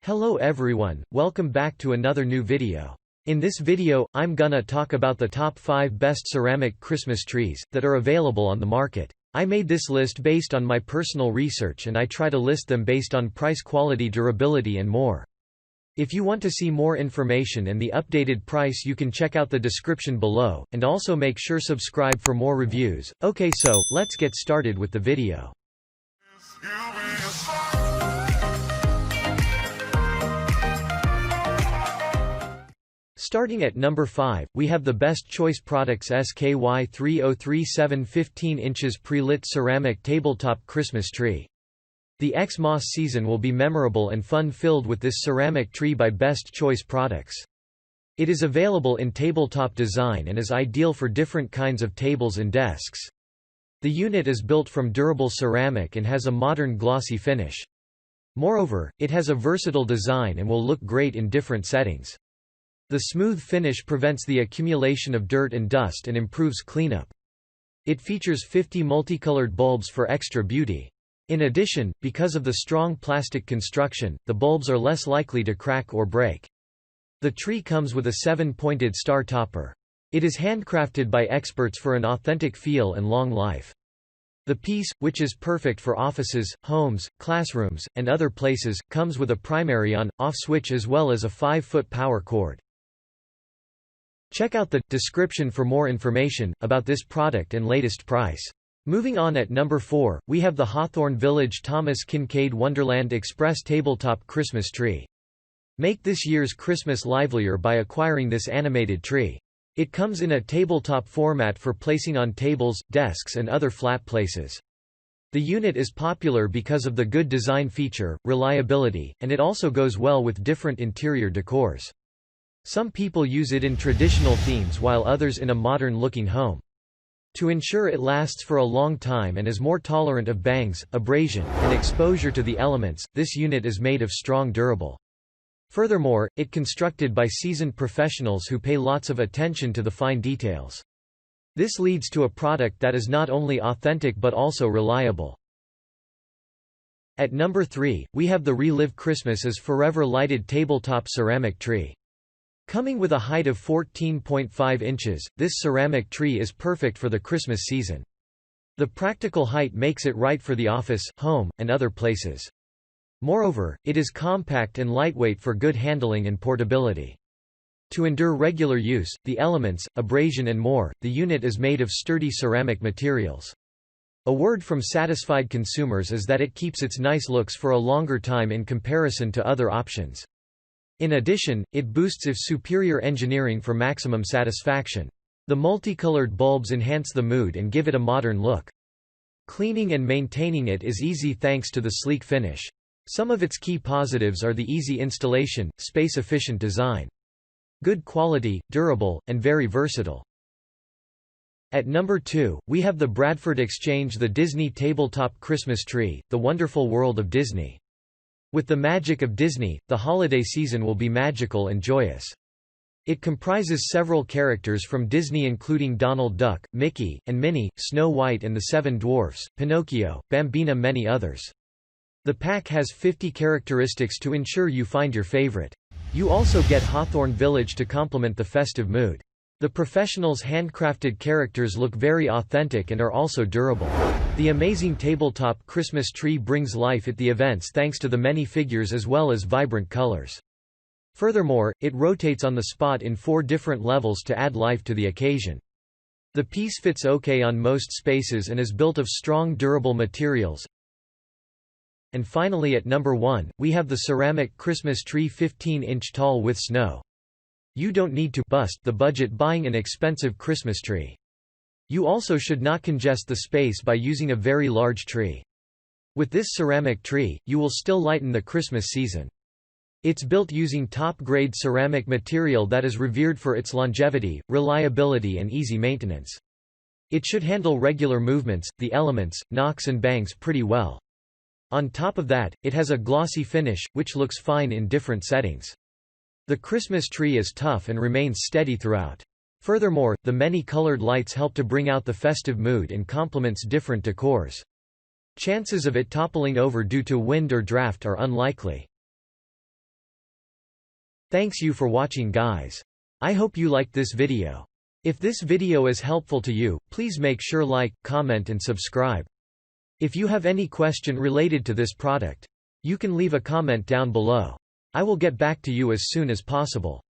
Hello everyone, welcome back to another new video. In this video, I'm gonna talk about the top 5 best ceramic Christmas trees that are available on the market. I made this list based on my personal research and I try to list them based on price, quality, durability and more. If you want to see more information and the updated price, you can check out the description below, and also make sure subscribe for more reviews. Okay, so let's get started with the video. Starting at number 5, we have the Best Choice Products SKY 3037 15 inches Prelit Ceramic Tabletop Christmas Tree. The Xmas season will be memorable and fun-filled with this ceramic tree by Best Choice Products. It is available in tabletop design and is ideal for different kinds of tables and desks. The unit is built from durable ceramic and has a modern glossy finish. Moreover, it has a versatile design and will look great in different settings. The smooth finish prevents the accumulation of dirt and dust and improves cleanup. It features 50 multicolored bulbs for extra beauty. In addition, because of the strong plastic construction, the bulbs are less likely to crack or break. The tree comes with a 7-pointed star topper. It is handcrafted by experts for an authentic feel and long life. The piece, which is perfect for offices, homes, classrooms, and other places, comes with a primary on-off switch as well as a 5-foot power cord. Check out the description for more information about this product and latest price. Moving on, at number 4, we have the Hawthorne Village Thomas Kinkade Wonderland Express Tabletop Christmas Tree. Make this year's Christmas livelier by acquiring this animated tree. It comes in a tabletop format for placing on tables, desks and other flat places. The unit is popular because of the good design feature, reliability, and it also goes well with different interior decors. Some people use it in traditional themes while others in a modern-looking home. To ensure it lasts for a long time and is more tolerant of bangs, abrasion, and exposure to the elements, this unit is made of strong durable. Furthermore, it constructed by seasoned professionals who pay lots of attention to the fine details. This leads to a product that is not only authentic but also reliable. At number 3, we have the ReLive Christmas as Forever Lighted Tabletop Ceramic Tree. Coming with a height of 14.5 inches, this ceramic tree is perfect for the Christmas season. The practical height makes it right for the office, home, and other places. Moreover, it is compact and lightweight for good handling and portability. To endure regular use, the elements, abrasion and more, the unit is made of sturdy ceramic materials. A word from satisfied consumers is that it keeps its nice looks for a longer time in comparison to other options. In addition, it boasts of superior engineering for maximum satisfaction. The multicolored bulbs enhance the mood and give it a modern look. Cleaning and maintaining it is easy thanks to the sleek finish. Some of its key positives are the easy installation, space-efficient design. Good quality, durable, and very versatile. At number 2, we have the Bradford Exchange the Disney Tabletop Christmas Tree, The Wonderful World of Disney. With the magic of Disney, the holiday season will be magical and joyous. It comprises several characters from Disney including Donald Duck, Mickey, and Minnie, Snow White and the Seven Dwarfs, Pinocchio, Bambina, many others. The pack has 50 characteristics to ensure you find your favorite. You also get Hawthorne Village to complement the festive mood. The professionals' handcrafted characters look very authentic and are also durable. The amazing tabletop Christmas tree brings life at the events thanks to the many figures as well as vibrant colors. Furthermore, it rotates on the spot in 4 different levels to add life to the occasion. The piece fits okay on most spaces and is built of strong durable materials. And finally, at number 1, we have the ceramic Christmas tree 15-inch tall with snow. You don't need to bust the budget buying an expensive Christmas tree. You also should not congest the space by using a very large tree. With this ceramic tree, you will still lighten the Christmas season. It's built using top-grade ceramic material that is revered for its longevity, reliability and easy maintenance. It should handle regular movements, the elements, knocks and bangs pretty well. On top of that, it has a glossy finish, which looks fine in different settings. The Christmas tree is tough and remains steady throughout. Furthermore, the many colored lights help to bring out the festive mood and complements different decors. Chances of it toppling over due to wind or draft are unlikely. Thanks you for watching guys. I hope you liked this video. If this video is helpful to you, please make sure like, comment and subscribe. If you have any question related to this product, you can leave a comment down below. I will get back to you as soon as possible.